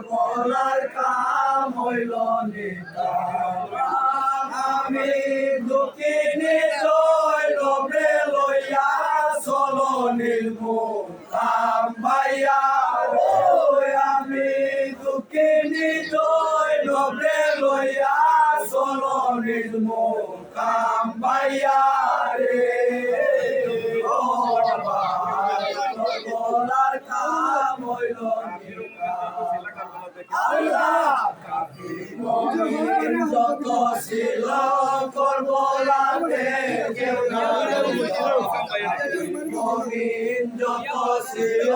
বলার কাম হইল নিতাম আমি দুঃখিনী জয় ডবে লইয়া চলো নির্মূল কাম ভাইয়া আমি দুঃখিনী জয় ডবে লইয়া চলো নির্মূল কাম ভাইয়া রে বলার কাম হইল যত ছিল করবলাতে কেউ যত ছিল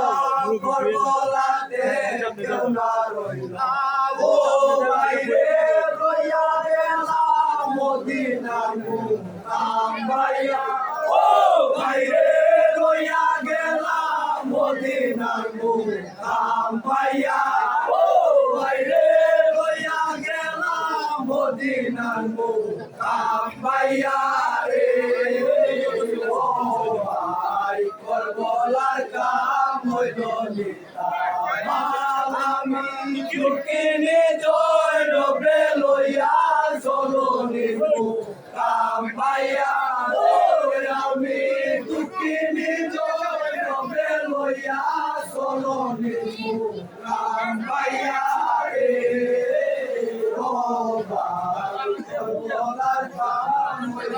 করবলাতে কেউ না রইল ও বাইরে রইয়া গেলাম মদিনার মুকাম ভাইয়া ও বাইরে রইয়া গেলাম মদিনার মুকাম ভাইয়া ও বাইরে রইয়া গেলাম মদিনার মুকাম ভাইয়া রে ও ভাই করবলার কাম হইল নিতাম আমি দুঃখিনী জয় ডবে লইয়া চলো নির্মুকাম ভাইয়া আমি দুঃখিনী জয় ডবে লইয়া চলো নির্মুকাম ভাইয়া রে ও ভাই করবলার কাম হইল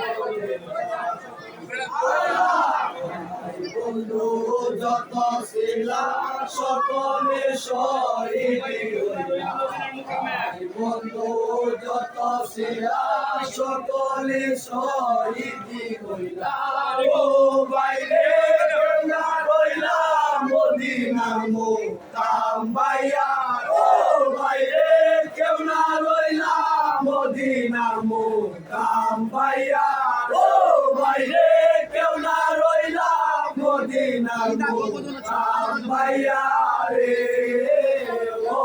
বন্ধু যত ছিলা সকলে শহীদ বন্ধু যত ছিলা সকলে শহীদ হইলা ও বাইরে রইলা মদিনার মুকাম ভাইয়া ও বাইরে কেউ না রইলা মদিনার মুকাম ভাইয়া ও বাইরে কেউ না রইলা মদিনার মুকাম ভাইয়া রে ও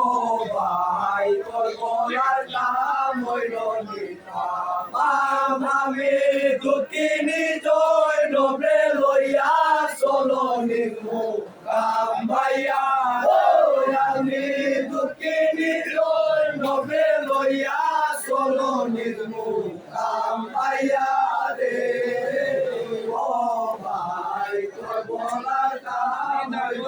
ভাই করবলার কাম হইল নিতাম আমি দুঃখিনী জয় ডবে লইয়া চলো নির্মুকাম ভাইয়া আমি দুঃখিনী জয় ডবে লইয়া চলো নির্মুকাম ভাইয়া রে ও ভাই করবলার কাম হইল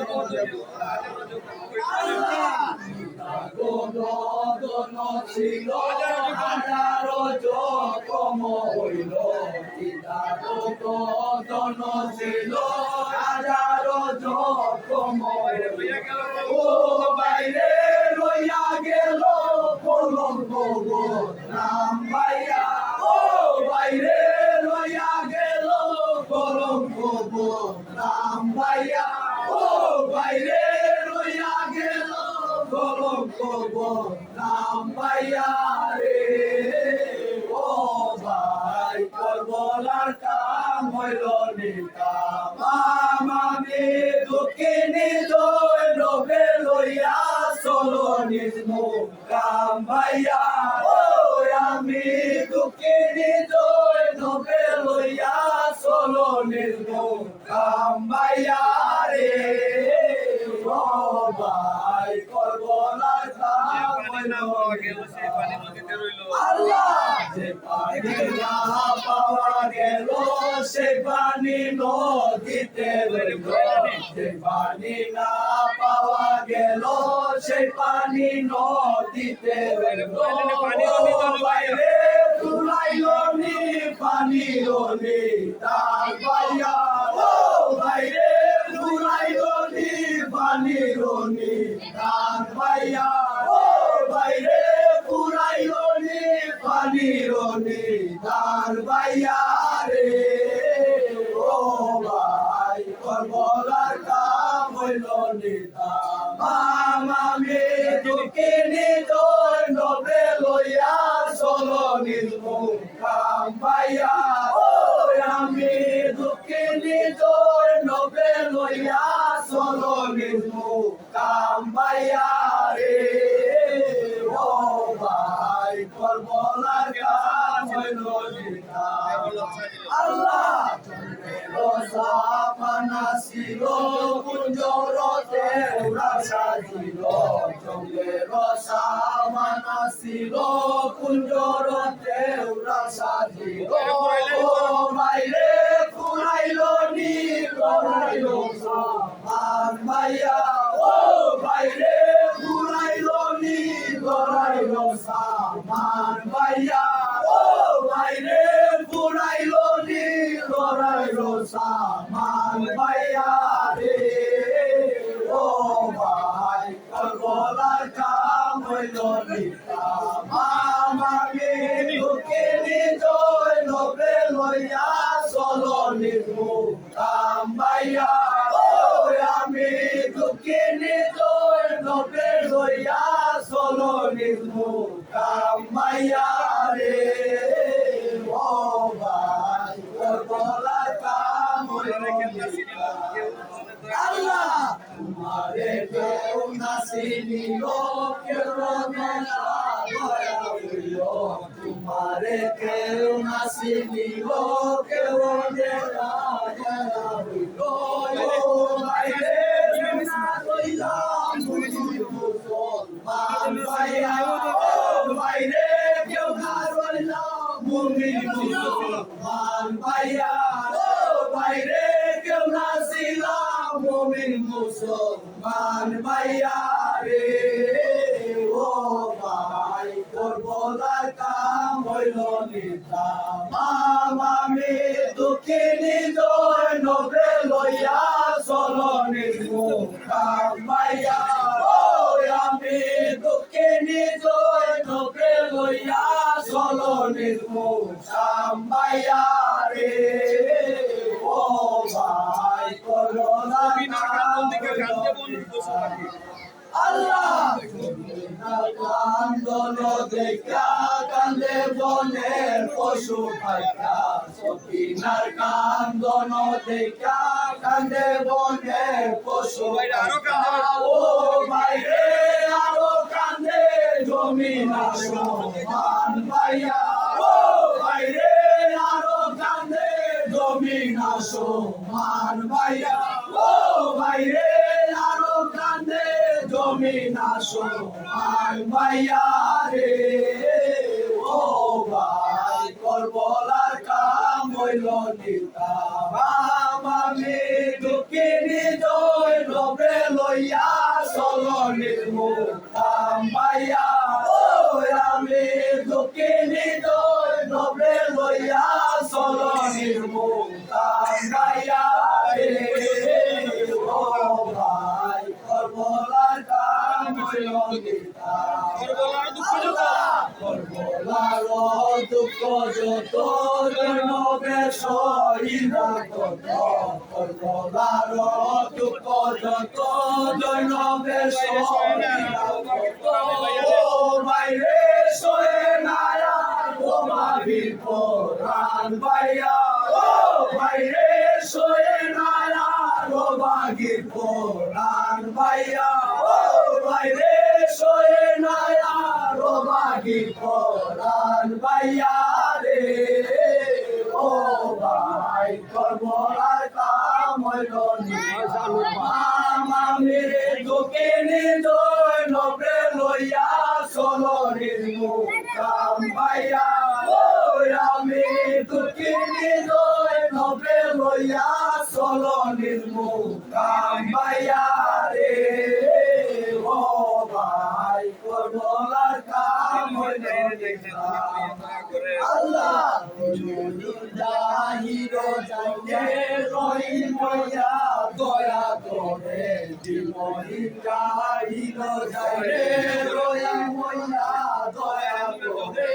দন ছিল হাজারো জখম হইল দন ছিল হাজারো জখম ও বাইরে রইয়া গেল কলঙ্ক নাম ভাইয়া ও বাইরে রইয়া গেল কলঙ্ক নাম ভাইয়া ও বাইরে রইয়া গেল কলঙ্ক নাম ভাইয়া রে ও ভাই করবলার কাম হইল নিতাম আমি দুঃখিনী জয় ডবে লইয়া চলো নির্মুকাম ভাইয়া ও আমি দুঃখিনী জয় ডবে লইয়া চলো নির্মুকাম ভাইয়া রে ও ভাই করবলার কাম হইল আল্লাহ যে পানি না পাওয়া গেল সে পানি নদীতে রইল যে পানি না পাওয়া গেল সে পানি নদীতে রইল বাইরে তুলাইল নি পানি রনি তার ভাইয়া ও বাইরে তুলাইল নি পানি রনি তার ভাইয়া ও বাইরে পুরাইল নি পানি রনি তার ভাইয়া রে ও ভাই করবলার কাম হইল নিতাম আমি দুঃখিনী জয় ডবে লইয়া চলো নির্মুকাম ভাইয়া ও আমি দুঃখিনী জয় ডবে লইয়া চলো নির্মুকাম ভাইয়া রে ও ভাই করবলার কাম হইল নিতাম আল্লাহ পানা ছিল কুঞ্জরতে উড়া সাজিল সামানা ছিল কুঞ্জরতে উড়া সাজিল ও মাইরে ফুরাইলো নি লড়াইলো সামান ভাইয়া ও ভাইরে ফুরাইলো নি লড়াইলো সামান ভাইয়া ও ভাইরে ফুরাইলো নি লড়াইলো সামান ভাইয়া রে ও ভাই গলার কাম হইল নিতা মামাকে ঢুকে নিজয় নবে লইয়া চলো নির্মুকাম ভাইয়া ও আমি ঢুকে নিজয় নবে লইয়া চলো নির্মুকাম ভাইয়া রে ও ভাই গলার কাম হইল নিতা আল্লাহ তোমারে কেউ নাসিনি লোকের মেলা দয়া হইল তোমারে কেউ নাসিনি লোকের মেলা দয়া হইল ও ভাইরে না কইলাম মুসলমান ভাইয়া ও ভাইরে কেউ না কইলাম মুমিন মুসলমান ভাইয়া ও ভাইরে কেউ না ছিলাম মুমিন মুসলমান ভাইয়া রে ও ভাই তোর বলার কাম হইল নিতা মামামি দুঃখিনী জয় নবে লইয়া চলো নির্মুকাম ভাইয়া ও আমি দুঃখিনী জয় নবে লইয়া চলো নির্মুকাম ভাইয়া রে ও ভাই করোনা আল্লাহ কান্দন দেখা কান্দে বনের পশু ভাইয়া সকিনার কান্দন দেখা কান্দে বনের পশু ও ভাইরে আরো কান্দে জমিনা সমান ভাইয়া ও ভাইরে আরো কান্দে জমিনা সমান ভাইয়া ও ভাইরে আরো কান্দে জমিনা সমান ভাইয়া রে ও ভাই করবলার কাম হইল নিতা মামামি দুঃখিনী জয় নবে লইয়া চলো নির্মুকাম ভাইয়া ও আমি দুঃখিনী জয় নবে লইয়া চলো নির্মুকাম ভাইয়া রে ও ভাই করবলার কাম হইল নিতা করবলার দুঃখ যত জন্মবে সহিনা কত করবলার দুঃখ যত জন্মবে সহিনা কত ও বাইরে সয়ে নায়া ও মাবির কোরআন ভাইয়া ও বাইরে সয়ে নায়া ও বাগির কোরআন ভাইয়া ও বাইরে সয়ে নায়া ও বাগির কোরআন ভাইয়া রে ও ভাই করবলার কাম হইল মামামি দুঃখিনী জয় নবে লইয়া চলো নির্মুকাম ভাইয়া ও আমি দুঃখিনী জয় নবে লইয়া চলো নির্মুকাম ভাইয়া রে ও ভাই করবলার কাম হইল আল্লাহ জাহিরো জানে রহিম হইয়া দয়া করে জীবনী জাহিরো জানে রহিম হইয়া দয়া করে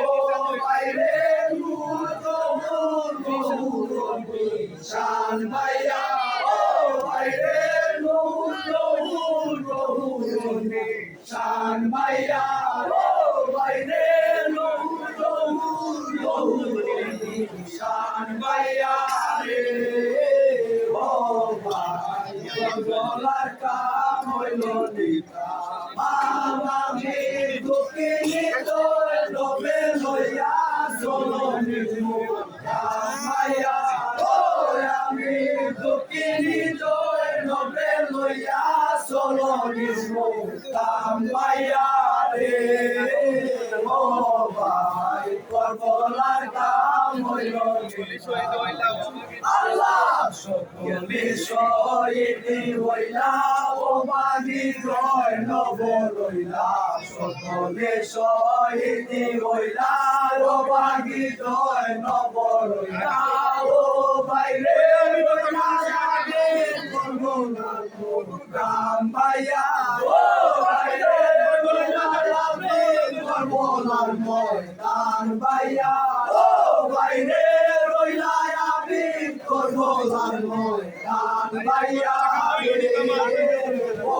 ও বাইরে নূর নূর শান ভাইয়া ও বাইরে নূর নূর শান ভাইয়া ও বাইরে শান ভাইয়া রে ও ভাই গলার কাম হইল নিতা মামামি দুঃখিনী জয় নবে লইয়া চলো নির্মুকাম ভাইয়া ও আমি দুঃখিনী জয় নবে লইয়া চলো নির্মুকাম পাইয়া রে ও ভাই করবলার কাম হইল আল্লাহ সকলে শহীদি হইলা ও বাগি জয় নব রইলা সকলে শহীদি হইলা ও বাগি জয় নব রইলা ও বাইরে রাম ভাইয়া ও বাইরে করবলার ময়দান ভাইয়া ও বাইরে রইলা আমি করবলার ময়দান ভাইয়া ও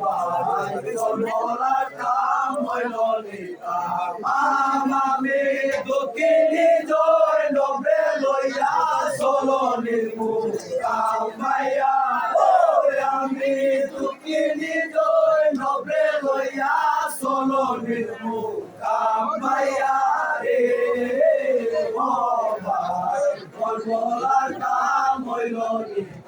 ভাই করবলার কাম হইল নিতা মামে দক্ষিণী জয় নবে লইয়া চলো নির্মুখ কাম ভাইয়া আমি দক্ষিণী জয় নবে লইয়া চলো নির্মুখ কাম ভাইয়া রে ও ভাই করবলার কাম হইল নিতা